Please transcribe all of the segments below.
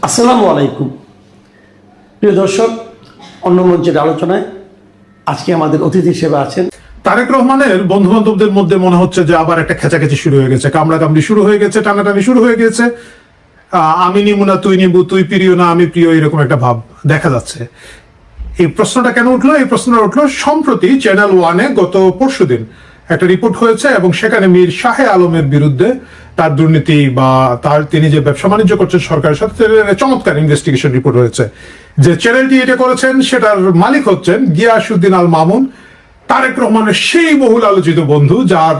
আসসালামু আলাইকুম প্রিয় দর্শক, অন্য মঞ্চের আলোচনায় আজকে আমাদের অতিথি হিসেবে আছেন তারেক রহমানের বন্ধু বান্ধবদের মধ্যে মনে হচ্ছে যে আবার একটা খেচাখেচি শুরু হয়ে গেছে, কামড়াকামড়ি শুরু হয়ে গেছে, টানাটানি শুরু হয়ে গেছে। আমি নিবু না তুই নিবু, তুই প্রিয় না আমি প্রিয়, এরকম একটা ভাব দেখা যাচ্ছে। এই প্রশ্নটা কেন উঠলো? এই প্রশ্নটা উঠলো সম্প্রতি চ্যানেল ওয়ানে গত পরশুদিন একটা রিপোর্ট হয়েছে এবং সেখানে মীর শাহে আলমের বিরুদ্ধে তার দুর্নীতি বা তিনি যে ব্যবসা বাণিজ্য করছেন সরকারের সাথে চমৎকার ইনভেস্টিগেশন রিপোর্ট হয়েছে। যে চ্যানেলটি এটা করেছেন সেটার মালিক হচ্ছেন গিয়াসউদ্দিন আল মামুন, তারেক রহমানের সেই বহুল আলোচিত বন্ধু, যার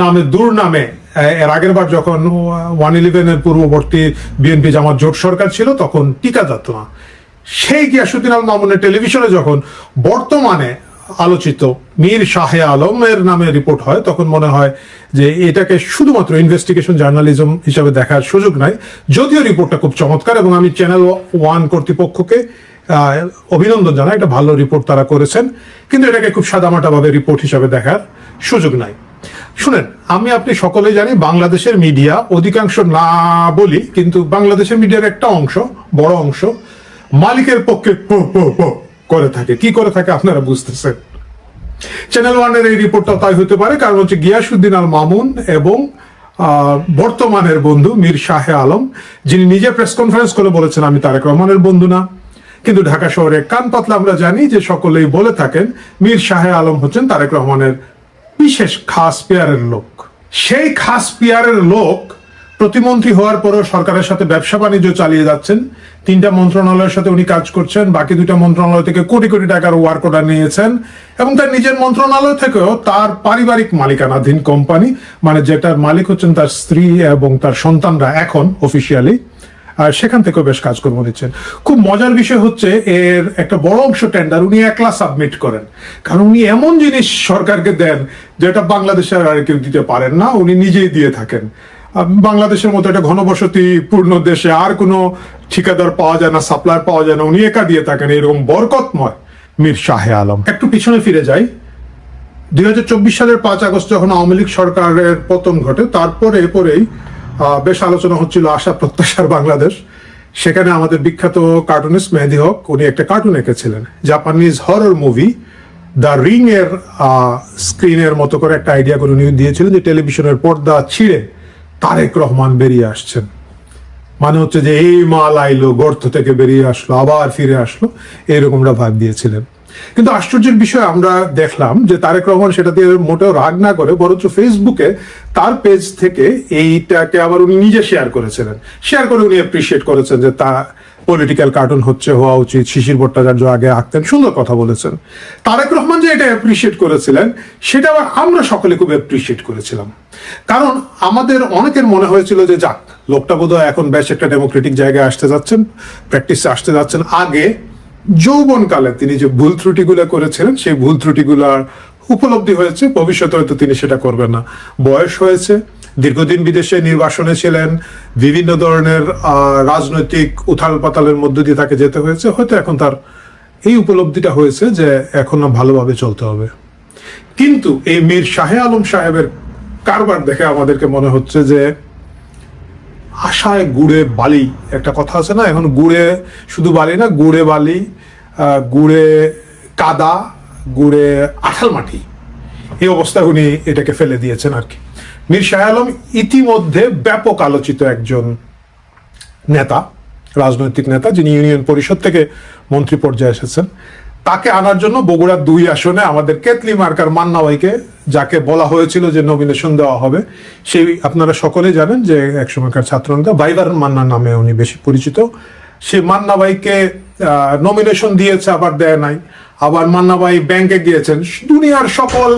নামে দুর্নামে এর আগের বার যখন 111-এর পূর্ববর্তী বিএনপি জামাত জোট সরকার ছিল তখন টিকা যেত না। সেই গিয়াসউদ্দিন আল মামুনের টেলিভিশনে যখন বর্তমানে আলোচিত মীর শাহে আলমের নামে রিপোর্ট হয় তখন মনে হয় যে এটাকে শুধুমাত্র ইনভেস্টিগেশন জার্নালিজম হিসাবে দেখার সুযোগ নাই। যদিও রিপোর্টটা খুব চমৎকার এবং আমি চ্যানেল ওয়ান কর্তৃপক্ষকে অভিনন্দন জানাই, একটা ভালো রিপোর্ট তারা করেছেন, কিন্তু এটাকে খুব সাদামাটাভাবে রিপোর্ট হিসাবে দেখার সুযোগ নাই। শুনেন, আমি আপনি সকলেই জানি বাংলাদেশের মিডিয়া, অধিকাংশ না বলি কিন্তু বাংলাদেশের মিডিয়ার একটা অংশ, বড় অংশ মালিকের পক্ষে করে থাকে। কি করে থাকে আপনারা বুঝতেছেন। চ্যানেল ওয়ানের এই রিপোর্টটা তাই হতে পারে, কারণ হচ্ছে গিয়াসউদ্দিন আল মামুন এবং বর্তমানের বন্ধু মীর শাহে আলম, যিনি নিজে প্রেস কনফারেন্স করে বলেছেন আমি তারেক রহমানের বন্ধু না, কিন্তু ঢাকা শহরে কান পাতলা আমরা জানি যে সকলেই বলে থাকেন মীর শাহে আলম হচ্ছেন তারেক রহমানের বিশেষ খাস পেয়ারের লোক। সেই খাস পেয়ারের লোক প্রতিমন্ত্রী হওয়ার পরেও সরকারের সাথে ব্যবসা বাণিজ্য চালিয়ে যাচ্ছেন। 3টা মন্ত্রণালয়ের সাথে উনি কাজ করছেন, বাকি 2টা মন্ত্রণালয় থেকে কোটি কোটি টাকার ওয়ার্ক অর্ডার নিয়েছেন এবং তার নিজের মন্ত্রণালয় থেকেও তার পারিবারিক মালিকানাধীন কোম্পানি, মানে যেটার মালিক হচ্ছেন তার স্ত্রী এবং তার সন্তানরা এখন অফিসিয়ালি, আর সেখান থেকেও বেশ কাজকর্ম নিচ্ছেন। খুব মজার বিষয় হচ্ছে এর একটা বড় অংশ টেন্ডার উনি একলা সাবমিট করেন, কারণ উনি এমন জিনিস সরকারকে দেন যেটা বাংলাদেশের আর কেউ দিতে পারেন না, উনি নিজেই দিয়ে থাকেন। বাংলাদেশের মতো একটা ঘনবসতি পূর্ণ দেশে আর কোনো ঠিকাদার পাওয়া যায় না, সাপ্লায়ার পাওয়া যায় না, উনি একা দিয়ে থাকেন। এরকম বরকতময় মীর শাহে আলম। একটু পিছনে ফিরে যাই, 2024 সালের 5 আগস্ট যখন আওয়ামী লীগ সরকারের পতন ঘটে পরেই বেশ আলোচনা হচ্ছিল আশা প্রত্যাশার বাংলাদেশ। সেখানে আমাদের বিখ্যাত কার্টুনিস্ট মেহেদী হক উনি একটা কার্টুন এঁকেছিলেন, Japanese horror movie the ring এর স্ক্রিনের মতো করে একটা আইডিয়া করে উনি দিয়েছিলেন যে টেলিভিশনের পর্দা ছিঁড়ে তারেক রহমান বেরিয়ে আসছেন, মানে হচ্ছে যে এই মাল আইলো, গর্ত থেকে বেরিয়ে আসলো, আবার ফিরে আসলো, এরকমটা ভাব দিয়েছিলেন। কিন্তু আশ্চর্যের বিষয় আমরা দেখলাম যে তারেক রহমান সেটা দিয়ে মোটেও রাগ না করে বরঞ্চ ফেসবুকে তার পেজ থেকে এইটাকে আবার উনি নিজে শেয়ার করেছিলেন। শেয়ার করে উনি অ্যাপ্রিসিয়েট করেছেন যে তা পলিটিক্যাল কার্টুন হওয়া উচিত, শিশির ভট্টাচার্য আগে আঁকতেন, সুন্দর কথা বলেছেন। তারেক রহমান যে এটা অ্যাপ্রিসিয়েট করেছিলেন সেটা আবার আমরা সকলে খুব অ্যাপ্রিসিয়েট করেছিলাম, কারণ আমাদের অনেকের মনে হয়েছিল যে যাক, লোকটা বোধহয় এখন বেশ একটা ডেমোক্রেটিক জায়গায় আসতে যাচ্ছেন, প্র্যাকটিসে আসতে যাচ্ছেন। আগে যৌবনকালে তিনি যে ভুল ত্রুটিগুলো করেছিলেন সেই ভুল ত্রুটিগুলার উপলব্ধি হয়েছে, ভবিষ্যতে হয়তো তিনি সেটা করবেন না। বয়স হয়েছে, দীর্ঘদিন বিদেশে নির্বাসনে ছিলেন, বিভিন্ন ধরনের রাজনৈতিক উথাল পাতালের মধ্য দিয়ে তাকে যেতে হয়েছে, হয়তো এখন তার এই উপলব্ধিটা হয়েছে যে এখন ভালোভাবে চলতে হবে। কিন্তু এই মীর শাহে আলম সাহেবের কারবার দেখে আমাদেরকে মনে হচ্ছে যে আশায় গুড়ে বালি, একটা কথা আছে না, এখন গুড়ে শুধু বালি না, গুড়ে বালি, গুড়ে কাদা, গুড়ে আঠাল মাটি, এই অবস্থায় উনি এটাকে ফেলে দিয়েছেন আর কি। মীর শাহে আলম ইতিমধ্যে ব্যাপক আলোচিত একজন নেতা, রাজনৈতিক নেতা, যিনি ইউনিয়ন পরিষদ থেকে মন্ত্রী পর্যায়ে এসেছেন। তাকে আনার জন্য বগুড়ার 2 আসনে আমাদের কেতলি মার্কার মান্না ভাইকে, যাকে বলা হয়েছিল যে নমিনেশন দেওয়া হবে, সেই আপনারা সকলেই জানেন যে একসময়কার ছাত্রনেতা ভাইবার মান্না নামে উনি বেশি পরিচিত, সেই মান্না ভাইকে নমিনেশন দিয়েছে, আবার দেয় নাই। আবার মান্না ভাই ব্যাংকে গিয়েছেন, দুনিয়ার সকল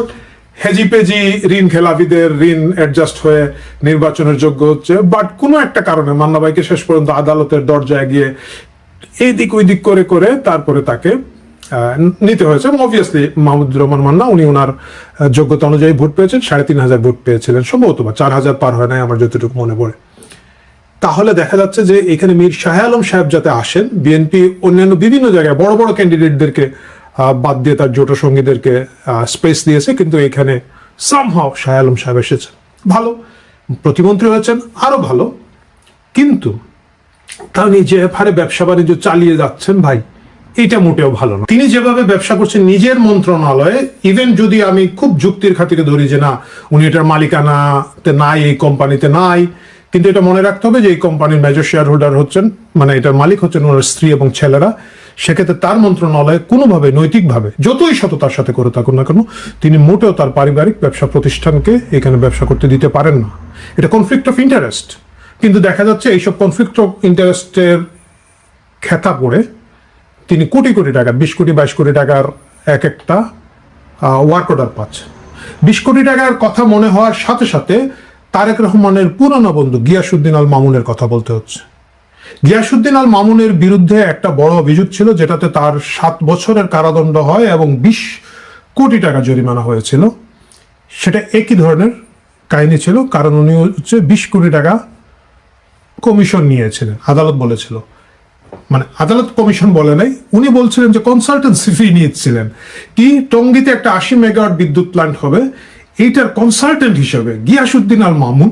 হেজিপেজি ঋণ খেলাপিদের ঋণ অ্যাডজাস্ট হয়ে নির্বাচনের যোগ্য হচ্ছে, বাট কোনো একটা কারণে মান্না ভাইকে শেষ পর্যন্ত আদালতের দরজায় গিয়ে এই দিক ওই দিক করে করে তারপরে তাকে নিতে হয়েছে। এবং অবভিয়াসলি মাহমুদুর রহমান মান্না উনি ওনার যোগ্যতা অনুযায়ী ভোট পেয়েছেন, 3,500 ভোট পেয়েছিলেন সম্ভবত, বা 4,000 পার হয় নাই আমার যতটুকু মনে পড়ে। তাহলে দেখা যাচ্ছে যে এখানে মীর শাহে আলম সাহেব যাতে আসেন, বিএনপি অন্যান্য বিভিন্ন জায়গায় বড় বড় ক্যান্ডিডেটদেরকে বাদ দিয়ে তার জোট সঙ্গীদেরকে স্পেস দিয়েছে, কিন্তু এখানে সামহাও শাহে আলম সাহেব এসেছেন। ভালো, প্রতিমন্ত্রী হয়েছেন, আরো ভালো। কিন্তু তাহলে যে হারে ব্যবসা বাণিজ্য চালিয়ে যাচ্ছেন ভাই, এটা মোটেও ভালো না। তিনি যেভাবে ব্যবসা করছেন নিজের মন্ত্রণালয়ে, ইভেন যদি আমি খুব যুক্তির খাতিরে ধরি যে না উনি এটার মালিকানাতে নাই, এই কোম্পানিতে নাই, কিন্তু এটা মনে রাখতে হবে যে এই কোম্পানির মেজর শেয়ার হোল্ডার হচ্ছেন, মানে এটার মালিক হচ্ছেন ওনার স্ত্রী এবং ছেলেরা। সেক্ষেত্রে তার মন্ত্রণালয়ে কোনোভাবে নৈতিকভাবে যতই সততার সাথে করে থাকুন না কেন, তিনি মোটেও তার পারিবারিক ব্যবসা প্রতিষ্ঠানকে এখানে ব্যবসা করতে দিতে পারেন না। এটা কনফ্লিক্ট অফ ইন্টারেস্ট। কিন্তু দেখা যাচ্ছে এইসব কনফ্লিক্ট অফ ইন্টারেস্টের খেতা পড়ে তিনি কোটি কোটি টাকা, 20 কোটি 22 কোটি টাকার এক একটা ওয়ার্ক অর্ডার পাচ্ছে। 20 কোটি টাকার কথা মনে হওয়ার সাথে সাথে তারেক রহমানের পুরনো বন্ধু গিয়াসউদ্দিন আল মামুনের কথা বলতে হচ্ছে। গিয়াসউদ্দিন আল মামুনের বিরুদ্ধে একটা বড় অভিযোগ ছিল, যেটাতে তার 7 বছরের কারাদণ্ড হয় এবং 20 কোটি টাকা জরিমানা হয়েছিল। সেটা একই ধরনের কাহিনী ছিল, কারণ উনি হচ্ছে 20 কোটি টাকা কমিশন নিয়েছিলেন। আদালত বলেছিল, মানে আদালত কমিশন বলে নাই, উনি বলছিলেন যে কনসালটেন্সি ফি নিয়েছিলেন। কি টঙ্গীতে একটা 80 মেগাওয়াট বিদ্যুৎ প্ল্যান্ট হবে, এইটার কনসালটেন্ট হিসেবে গিয়াসউদ্দিন আল মামুন,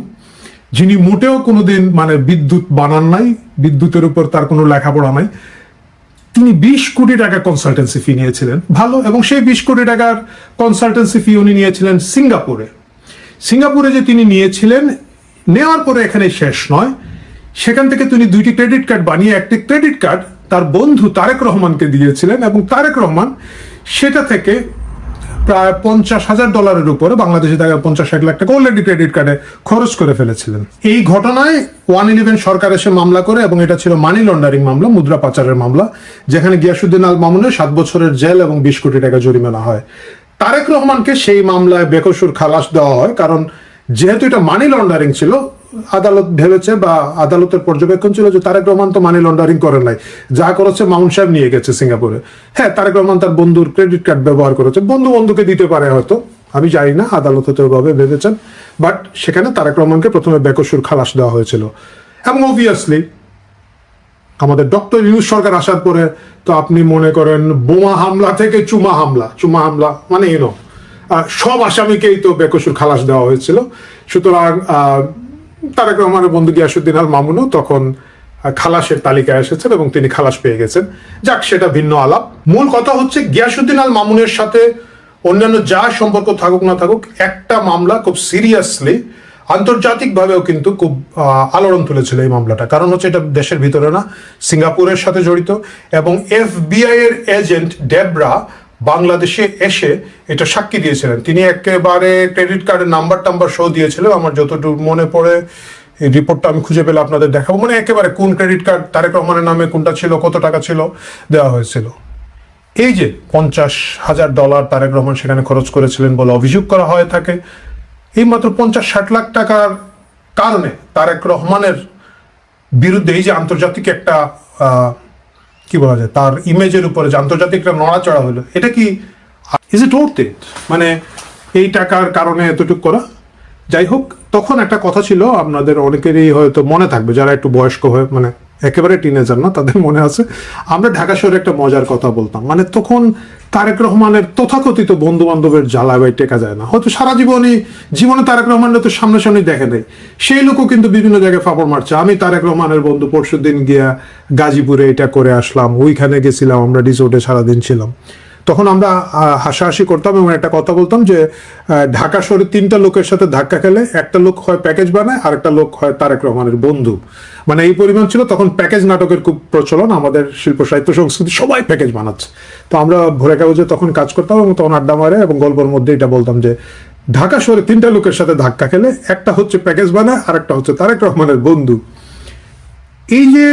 যিনি মোটেও কোনোদিন মানে বিদ্যুৎ বানান নাই, বিদ্যুতের উপর তার কোনো লেখাপড়া নাই, তিনি 20 কোটি টাকা কনসালটেন্সি ফি নিয়েছিলেন। ভালো, এবং সেই 20 কোটি টাকার কনসালটেন্সি ফি উনি নিয়েছিলেন সিঙ্গাপুরে। সিঙ্গাপুরে যে তিনি নিয়েছিলেন, নেওয়ার পরে এখানে শেষ নয়, সেখান থেকে তিনি 2টি ক্রেডিট কার্ড বানিয়ে একটি ক্রেডিট কার্ড তার বন্ধু তারেক রহমানকে দিয়েছিলেন, এবং তারেক রহমান সেটা থেকে প্রায় $50,000 উপরে, বাংলাদেশে টাকা 50-60 লাখ টাকা অলরেডি ক্রেডিট কার্ডে খরচ করে ফেলেছিলেন। এই ঘটনায় 111 সরকার এসে মামলা করে, এবং এটা ছিল মানি লন্ডারিং মামলা, মুদ্রা পাচারের মামলা, যেখানে গিয়াসউদ্দিন আল মামুনের 7 বছরের জেল এবং 20 কোটি টাকা জরিমানা হয়। তারেক রহমানকে সেই মামলায় বেকসুর খালাস দেওয়া হয়, কারণ যেহেতু এটা মানি লন্ডারিং ছিল, আদালত ভেবেছে বা আদালতের পর্যবেক্ষণ ছিল যে তারেক রহমান তো মানি লন্ডারিং করেন নাই, যা করেছে মামুন সাহেব নিয়ে গেছে সিঙ্গাপুরে। হ্যাঁ, তারেক রহমান তার বন্ধুর ক্রেডিট কার্ড ব্যবহার করেছে, বন্ধুকে দিতে পারে হয়তো, আমি জানি না, আদালত হতে ওভাবে ভেবেছেন। বাট সেখানে তারেক রহমানকে প্রথমে বেকসুর খালাস দেওয়া হয়েছিল। এবং অবভিয়াসলি আমাদের ডক্টর ইউনূস সরকার আসার পরে তো আপনি মনে করেন বোমা হামলা থেকে চুমা হামলা মানে সব আসামিকেই তো বেকসুর খালাস দেওয়া হয়েছিল। সুতরাং তারেক রহমানের বন্ধু গিয়াসউদ্দিন আল মামুনও তখন খালাসের তালিকায় এসেছেন এবং তিনি খালাস পেয়ে গেছেন। যাক, সেটা ভিন্ন আলাপ। মূল কথা হচ্ছে গিয়াসউদ্দিন আল মামুনের সাথে অন্যান্য যা সম্পর্ক থাকুক না থাকুক, একটা মামলা খুব সিরিয়াসলি আন্তর্জাতিকভাবেও কিন্তু খুব আলোড়ন তুলেছিল এই মামলাটা। কারণ হচ্ছে এটা দেশের ভিতরে না, সিঙ্গাপুরের সাথে জড়িত, এবং FBI এর এজেন্ট ডেবরা বাংলাদেশে এসে এটা সাক্ষী দিয়েছিলেন। তিনি একেবারে ক্রেডিট কার্ডের নাম্বার শো দিয়েছিলেন। আমার যতটুকু মনে পড়ে, এই রিপোর্টটা আমি খুঁজে পেলে আপনাদের দেখাবো, মানে একেবারে কোন ক্রেডিট কার্ড তারেক রহমানের নামে কোনটা ছিল, কত টাকা ছিল, দেওয়া হয়েছিল। এই যে $50,000 তারেক রহমান সেখানে খরচ করেছিলেন বলে অভিযোগ করা হয়ে থাকে, এই মাত্র 50-60 লাখ টাকার কারণে তারেক রহমানের বিরুদ্ধে এই যে আন্তর্জাতিক একটা কি বলা যায়, তার ইমেজের উপরে যে আন্তর্জাতিকরা নড়াচড়া হলো, এটা কি ইজ ইট ওর্থ ইট? মানে এই টাকার কারণে এতটুকু করা। যাই হোক, তখন একটা কথা ছিল, আপনাদের অনেকেরই হয়তো মনে থাকবে যারা একটু বয়স্ক হয়ে, মানে একেবারে টিনেজার না, তাদের মনে আছে, আমরা ঢাকা শহরে একটা মজার কথা বলতাম। মানে তখন তারেক রহমানের তথাকথিত বন্ধু বান্ধবের জ্বালায় টেকা যায় না, হয়তো সারা জীবনে তারেক রহমানের তো সামনাসামনি দেখে নেই, সেই লোকও কিন্তু বিভিন্ন জায়গায় ফাপড় মারছে। আমি তারেক রহমানের বন্ধু পরশুদিন গিয়া গাজীপুরে এটা করে আসলাম, ওইখানে গেছিলাম, আমরা রিসোর্টে সারাদিন ছিলাম। তখন আমরা হাসাহাসি করতাম এবং একটা কথা বলতাম যে ঢাকা শহরে 3টা লোকের সাথে ধাক্কা খেলে একটা লোক হয় প্যাকেজ বানায়, আর একটা লোক হয় তারেক রহমানের বন্ধু। মানে এই পরিমাণ ছিল তখন। প্যাকেজ নাটকের খুব প্রচলন, আমাদের শিল্প সাহিত্য সংস্কৃতি সবাই প্যাকেজ বানাচ্ছে। তো আমরা ভোরে কাগজে তখন কাজ করতাম এবং তখন আড্ডা মারে এবং গল্পের মধ্যে এটা বলতাম যে ঢাকা শহরে 3টা লোকের সাথে ধাক্কা খেলে একটা হচ্ছে প্যাকেজ বানায়, আর একটা হচ্ছে তারেক রহমানের বন্ধু। এই যে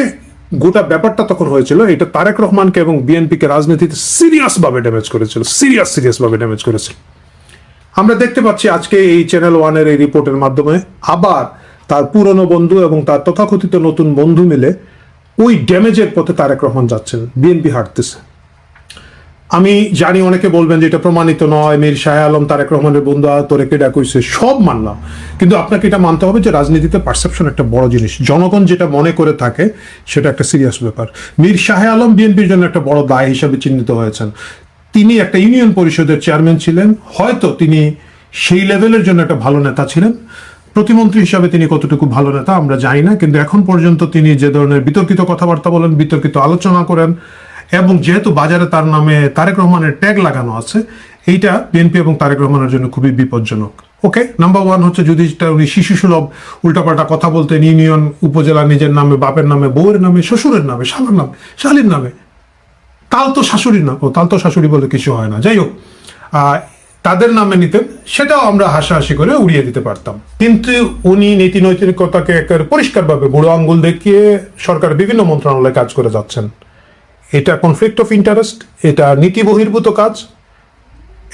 গোটা ব্যাপারটা তখন হয়েছিল, এটা তারেক রহমানকে এবং বিএনপিকে রাজনীতিতে সিরিয়াসভাবে ড্যামেজ করেছিল, সিরিয়াসভাবে ড্যামেজ করেছিল। আমরা দেখতে পাচ্ছি আজকে এই চ্যানেল 1-এর এই রিপোর্টের মাধ্যমে আবার তার পুরনো বন্ধু এবং তার তথাকথিত নতুন বন্ধু মিলে ওই ড্যামেজের পথে তারেক রহমান যাচ্ছেন, বিএনপি হাঁটতেছে। আমি জানি অনেকে বলবেন যে এটা প্রমাণিত নয়, মীর শাহ আলম তারেক রহমানের বন্ধু, তোরে কেডা কইছে, সব মানলাম, কিন্তু আপনাকে এটা মানতে হবে যে রাজনীতিতে পারসেপশন একটা বড় জিনিস। জনগণ যেটা মনে করে থাকে সেটা একটা সিরিয়াস ব্যাপার। মীর শাহ আলম বিএনপির জন্য একটা বড় দায় হিসাবে চিহ্নিত হয়েছেন। তিনি একটা ইউনিয়ন পরিষদের চেয়ারম্যান ছিলেন, হয়তো তিনি সেই লেভেলের জন্য একটা ভালো নেতা ছিলেন, প্রতিমন্ত্রী হিসাবে তিনি কতটুকু ভালো নেতা আমরা জানি না, কিন্তু এখন পর্যন্ত তিনি যে ধরনের বিতর্কিত কথাবার্তা বলেন, বিতর্কিত আলোচনা করেন, এবং যেহেতু বাজারে তার নামে তারেক রহমানের ট্যাগ লাগানো আছে, এইটা বিএনপি এবং তারেক রহমানের জন্য খুবই বিপজ্জনক। ওকে, নাম্বার ওয়ান হচ্ছে যদি উনি শিশু সুলভ উল্টাপাল্টা কথা বলতেন, ইউনিয়ন উপজেলা নিজের নামে, বাপের নামে, বউয়ের নামে, শ্বশুরের নামে, শালার নামে, শালীর নামে, তাল তো শাশুড়ির নাম, তাল তো শাশুড়ি বলে কিছু হয় না, যাই হোক, তাদের নামে নিতেন, সেটাও আমরা হাসাহাসি করে উড়িয়ে দিতে পারতাম। কিন্তু উনি নীতি নৈতিকতাকে একেবারে পরিষ্কারভাবে বুড়ো আঙ্গুল দেখিয়ে সরকার বিভিন্ন মন্ত্রণালয়ে কাজ করে যাচ্ছেন। এটা কনফ্লিক্ট অফ ইন্টারেস্ট, এটা নীতি বহির্ভূত কাজ,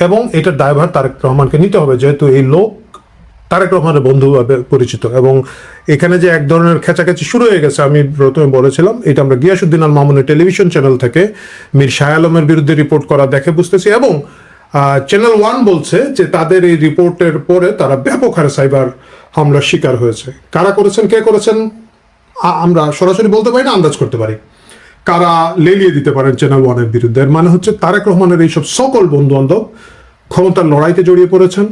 এবং এটার দায়ভার তারেক রহমানকে নিতে হবে, যেহেতু এই লোক তারেক রহমানের বন্ধুভাবে পরিচিত। এবং এখানে যে এক ধরনের খেচাখেচি শুরু হয়ে গেছে, আমি প্রথমে বলেছিলাম, এটা আমরা গিয়াসউদ্দিন আল মামুনের টেলিভিশন চ্যানেল থেকে মীর শাহ আলমের বিরুদ্ধে রিপোর্ট করা দেখে বুঝতেছি, এবং চ্যানেল ওয়ান বলছে যে তাদের এই রিপোর্টের পরে তারা ব্যাপক হারে সাইবার হামলার শিকার হয়েছে। কারা করেছেন, কে করেছেন আমরা সরাসরি বলতে পারি না, আন্দাজ করতে পারি। কারা লেলিয়ে দিতে পারেন চ্যানেল ওয়ানের বিরুদ্ধে, এর মানে হচ্ছে তারেক রহমানের এইসব সকল বন্ধু বান্ধব ক্ষমতার লড়াইতে জড়িয়ে পড়েছেন,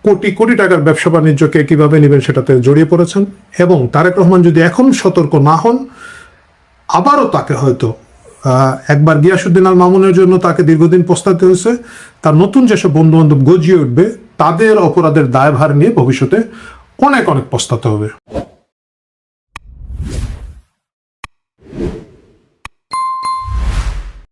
কোটি কোটি টাকার ব্যবসা বাণিজ্যকে কিভাবে নেবেন সেটাতে জড়িয়ে পড়েছেন। এবং তারেক রহমান যদি এখন সতর্ক না হন, আবারও তাকে হয়তো একবার গিয়াসউদ্দিন আল মামুনের জন্য তাকে দীর্ঘদিন পস্তাতে হয়েছে, তার নতুন যেসব বন্ধু বান্ধব গজিয়ে উঠবে তাদের অপরাধের দায়ভার নিয়ে ভবিষ্যতে অনেক অনেক পস্তাতে হবে।